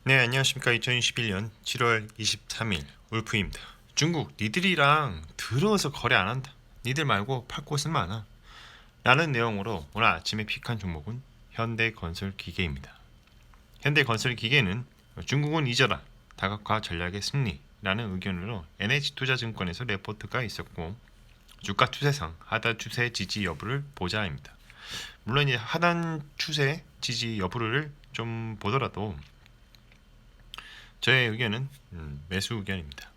네, 안녕하십니까. 2021년 7월 23일 울프입니다. 중국, 니들이랑 들어서 거래 안 한다. 니들 말고 팔 곳은 많아. 라는 내용으로 오늘 아침에 픽한 종목은 현대건설기계입니다. 현대건설기계는 중국은 잊어라, 다각화 전략의 승리라는 의견으로 NH투자증권에서 레포트가 있었고, 주가 추세상 하단 추세 지지 여부를 보자입니다. 물론 이제 하단 추세 지지 여부를 좀 보더라도 저의 의견은 매수 의견입니다.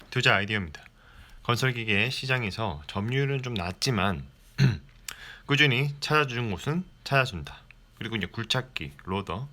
투자 아이디어입니다. 건설기계 시장에서 점유율은 좀 낮지만 꾸준히 찾아주는 곳은 찾아준다. 그리고 이제 굴착기, 로더,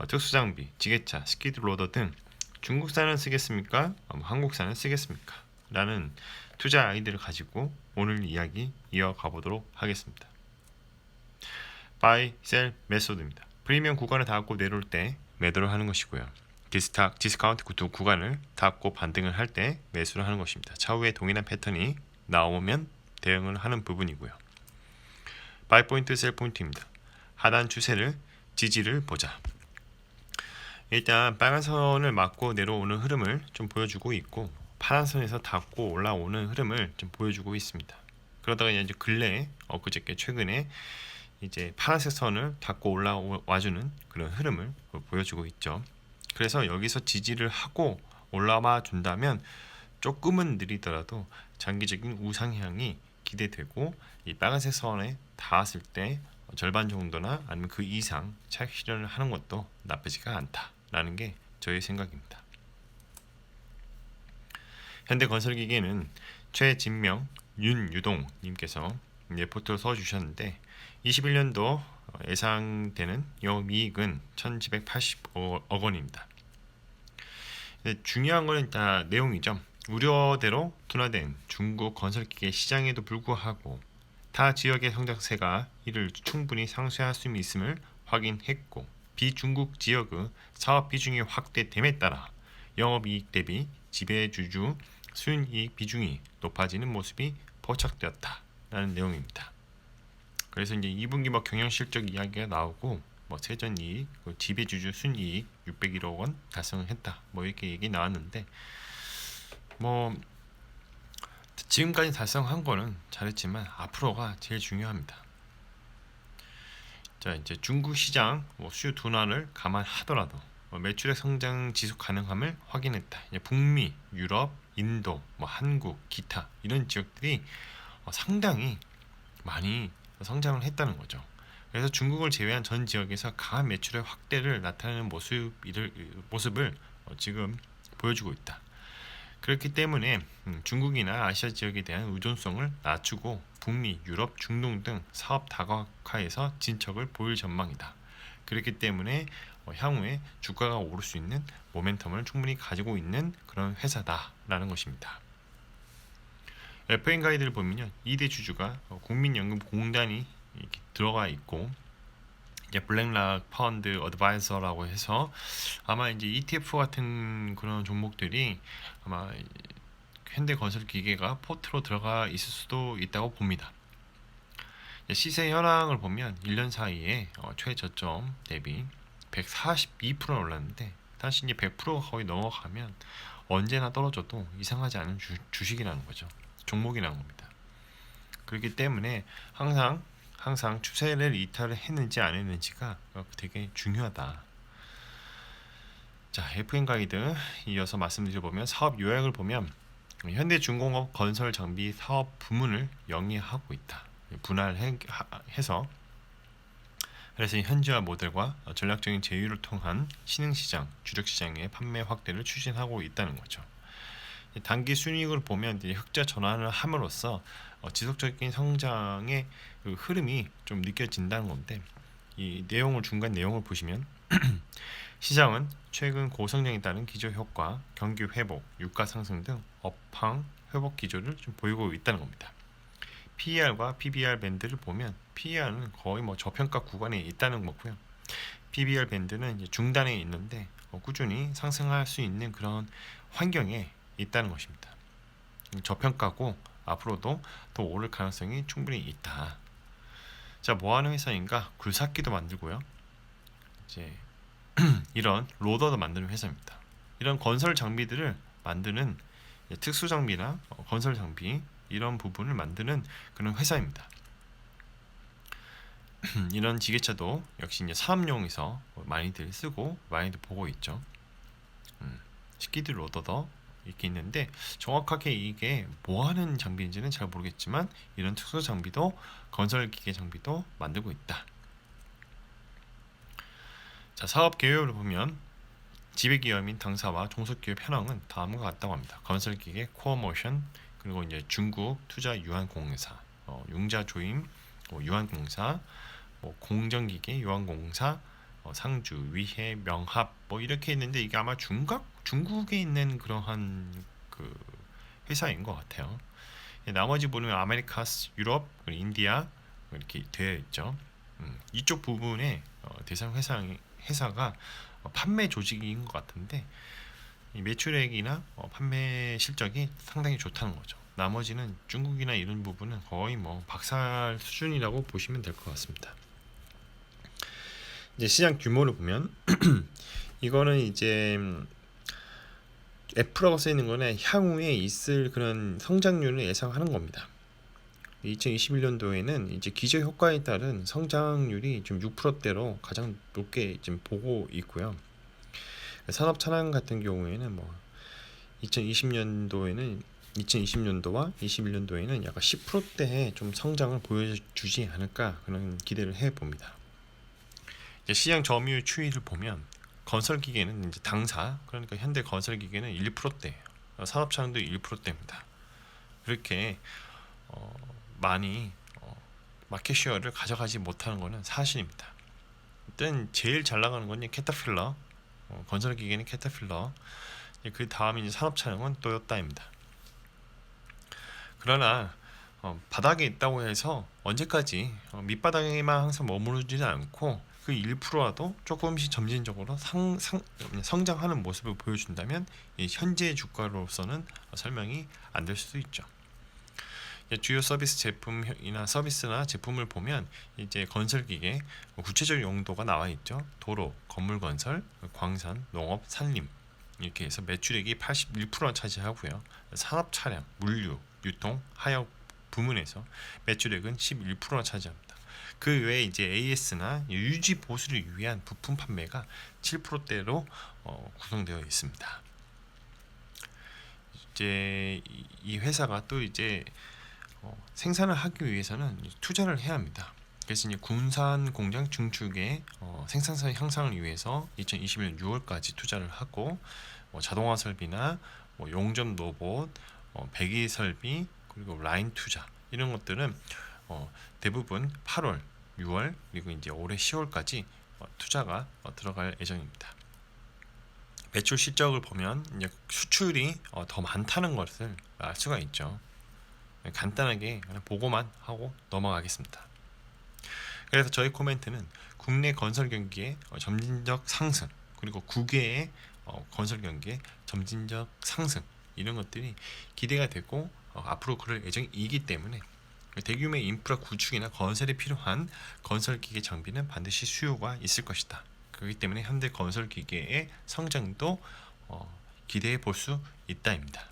특수장비, 지게차, 스키드 로더 등 중국산은 쓰겠습니까? 한국산은 쓰겠습니까? 라는 투자 아이디어를 가지고 오늘 이야기 이어가 보도록 하겠습니다. 바이, 셀, 메소드입니다. 프리미엄 구간을 닿고 내려올 때 매도를 하는 것이고요. 디스카운트 구간을 닫고 반등을 할 때 매수를 하는 것입니다. 차후에 동일한 패턴이 나오면 대응을 하는 부분이고요. 바이 포인트, 셀 포인트입니다. 하단 추세를 지지를 보자. 일단 빨간 선을 맞고 내려오는 흐름을 좀 보여주고 있고 파란 선에서 닫고 올라오는 흐름을 좀 보여주고 있습니다. 그러다가 이제 근래에 엊그저께 최근에 이제 파란색 선을 닫고 올라와주는 그런 흐름을 보여주고 있죠. 그래서 여기서 지지를 하고 올라와 준다면 조금은 느리더라도 장기적인 우상향이 기대되고 이 빨간색 선에 닿았을 때 절반 정도나 아니면 그 이상 차익 실현을 하는 것도 나쁘지가 않다라는 게 저의 생각입니다. 현대건설기계는 최진명, 윤유동님께서 레포트를 써주셨는데 21년도 예상되는 영업이익은 1,780억 원입니다. 중요한 거는 다 내용이죠. 우려대로 둔화된 중국 건설기계 시장에도 불구하고 타 지역의 성장세가 이를 충분히 상쇄할 수 있음을 확인했고 비중국 지역의 사업 비중이 확대됨에 따라 영업이익 대비 지배주주 순이익 비중이 높아지는 모습이 포착되었다라는 내용입니다. 그래서 이제 2분기 경영실적 이야기가 나오고 세전이익, 지배주주 순이익 601억 원 달성했다. 이렇게 얘기 나왔는데 지금까지 달성한 거는 잘했지만 앞으로가 제일 중요합니다. 자, 이제 중국 시장 수요 둔화를 감안하더라도 매출액 성장 지속 가능함을 확인했다. 이제 북미, 유럽, 인도, 한국, 기타 이런 지역들이 상당히 많이 성장을 했다는 거죠. 그래서 중국을 제외한 전 지역에서 강한 매출의 확대를 나타내는 모습을 지금 보여주고 있다. 그렇기 때문에 중국이나 아시아 지역에 대한 의존성을 낮추고 북미, 유럽, 중동 등 사업 다각화에서 진척을 보일 전망이다. 그렇기 때문에 향후에 주가가 오를 수 있는 모멘텀을 충분히 가지고 있는 그런 회사다라는 것입니다. FM 가이드를 보면요, 2대 주주가 국민연금공단이 이렇게 들어가 있고 이제 블랙락 펀드 어드바이저라고 해서 아마 이제 ETF 같은 그런 종목들이 아마 현대건설기계가 포트로 들어가 있을 수도 있다고 봅니다. 시세 현황을 보면 1년 사이에 최저점 대비 142% 올랐는데 다시 이제 100%가 거의 넘어가면 언제나 떨어져도 이상하지 않은 주식이라는 거죠. 종목이라는 겁니다. 그렇기 때문에 항상 추세를 이탈을 했는지 안 했는지가 되게 중요하다. 자, FM 가이드 이어서 말씀드려보면 사업 요약을 보면 현대중공업 건설 장비 사업 부문을 영위하고 있다. 분할해서 그래서 현지화 모델과 전략적인 제휴를 통한 신흥시장, 주력시장의 판매 확대를 추진하고 있다는 거죠. 단기 순이익을 보면 흑자 전환을 함으로써 지속적인 성장의 그 흐름이 좀 느껴진다는 건데 이 내용을 중간 내용을 보시면 시장은 최근 고성장에 따른 기저 효과, 경기 회복, 유가 상승 등 업황 회복 기조를 좀 보이고 있다는 겁니다. PER과 PBR 밴드를 보면 PER는 거의 저평가 구간에 있다는 거고요. PBR 밴드는 중단에 있는데 꾸준히 상승할 수 있는 그런 환경에 있다는 것입니다. 저평가고 앞으로도 더 오를 가능성이 충분히 있다. 자, 뭐하는 회사인가? 굴삭기도 만들고요. 이제 이런 로더도 만드는 회사입니다. 이런 건설 장비들을 만드는 특수 장비나 건설 장비 이런 부분을 만드는 그런 회사입니다. 이런 지게차도 역시 이제 사업용에서 많이들 쓰고 많이들 보고 있죠. 스키드 로더도 이렇게 있는데 정확하게 이게 뭐하는 장비인지는 잘 모르겠지만 이런 특수 장비도 건설 기계 장비도 만들고 있다. 자, 사업 계획을 보면 지배기업인 당사와 종속기업 현황은 다음과 같다고 합니다. 건설기계 코어모션, 그리고 이제 중국 투자 유한공사, 융자조임 유한공사, 공정기계 유한공사, 상주 위해 명합 이렇게 있는데 이게 아마 중국에 있는 그러한 그 회사인 것 같아요. 나머지 보면 아메리카스, 유럽, 그리고 인디아 이렇게 되어 있죠. 이쪽 부분에 대상 회사가 판매 조직인 것 같은데 이 매출액이나 판매 실적이 상당히 좋다는 거죠. 나머지는 중국이나 이런 부분은 거의 뭐 박살 수준이라고 보시면 될 것 같습니다. 이제 시장 규모를 보면 이거는 이제 F라고 쓰이는 거는 향후에 있을 그런 성장률을 예상하는 겁니다. 2021년도에는 이제 기저 효과에 따른 성장률이 지금 6%대로 가장 높게 지금 보고 있고요. 산업 차량 같은 경우에는 2020년도와 21년도에는 약간 10%대의 좀 성장을 보여주지 않을까 그런 기대를 해봅니다. 이제 시장 점유율 추이를 보면 건설기계는 이제 당사, 그러니까 현대건설기계는 1%대예요. 산업차량도 1%대입니다. 그렇게 많이 마켓쉐어를 가져가지 못하는 것은 사실입니다. 일단 제일 잘 나가는 건 캐터필러, 건설기계는 캐터필러, 그 다음 이제 산업차량은 토요타입니다. 그러나 바닥에 있다고 해서 언제까지 밑바닥에만 항상 머무르지는 않고 그 1%라도 조금씩 점진적으로 성장하는 모습을 보여준다면 현재 주가로서는 설명이 안 될 수도 있죠. 주요 서비스 제품이나 서비스나 제품을 보면 이제 건설기계 구체적 용도가 나와 있죠. 도로, 건물 건설, 광산, 농업, 산림 이렇게 해서 매출액이 81%나 차지하고요. 산업 차량, 물류, 유통, 하역 부문에서 매출액은 11%나 차지합니다. 그 외에 이제 AS나 유지 보수를 위한 부품 판매가 7%대로 구성되어 있습니다. 이제 이 회사가 또 이제 생산을 하기 위해서는 투자를 해야 합니다. 그래서 이제 군산 공장 증축의 생산성 향상을 위해서 2021년 6월까지 투자를 하고 자동화 설비나 용접 로봇, 배기 설비 그리고 라인 투자 이런 것들은 대부분 8월, 6월 그리고 이제 올해 10월까지 투자가 들어갈 예정입니다. 매출 실적을 보면 이제 수출이 더 많다는 것을 알 수가 있죠. 간단하게 그냥 보고만 하고 넘어가겠습니다. 그래서 저희 코멘트는 국내 건설 경기의 점진적 상승 그리고 국외의 건설 경기의 점진적 상승 이런 것들이 기대가 되고 앞으로 그럴 예정이기 때문에 대규모의 인프라 구축이나 건설에 필요한 건설기계 장비는 반드시 수요가 있을 것이다. 그렇기 때문에 현대 건설기계의 성장도 기대해 볼 수 있다입니다.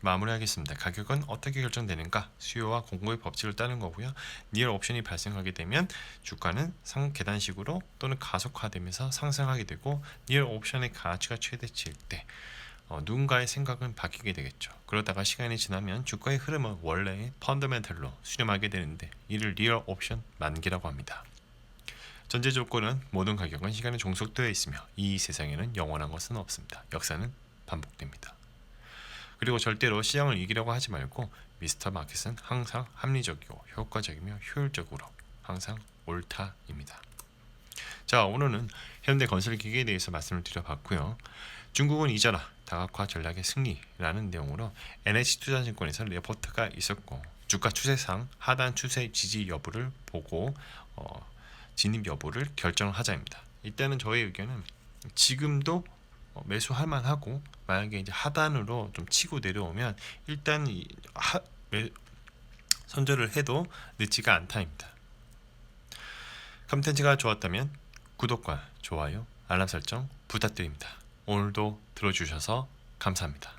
마무리하겠습니다. 가격은 어떻게 결정되는가? 수요와 공급의 법칙을 따른 거고요. 니얼 옵션이 발생하게 되면 주가는 계단식으로 또는 가속화되면서 상승하게 되고 니얼 옵션의 가치가 최대치일 때 누군가의 생각은 바뀌게 되겠죠. 그러다가 시간이 지나면 주가의 흐름은 원래의 펀더멘털로 수렴하게 되는데 이를 리얼 옵션 만기라고 합니다. 전제 조건은 모든 가격은 시간에 종속되어 있으며 이 세상에는 영원한 것은 없습니다. 역사는 반복됩니다. 그리고 절대로 시장을 이기려고 하지 말고 미스터 마켓은 항상 합리적이고 효과적이며 효율적으로 항상 옳다입니다. 자, 오늘은 현대 건설기계에 대해서 말씀을 드려봤고요. 중국은 이자라 다각화 전략의 승리라는 내용으로 NH투자증권에서 레포트가 있었고 주가 추세상 하단 추세 지지 여부를 보고 진입 여부를 결정하자입니다. 이때는 저의 의견은 지금도 매수할 만하고 만약에 이제 하단으로 좀 치고 내려오면 일단 선절을 해도 늦지가 않다입니다. 컨텐츠가 좋았다면 구독과 좋아요 알람 설정 부탁드립니다. 오늘도 들어주셔서 감사합니다.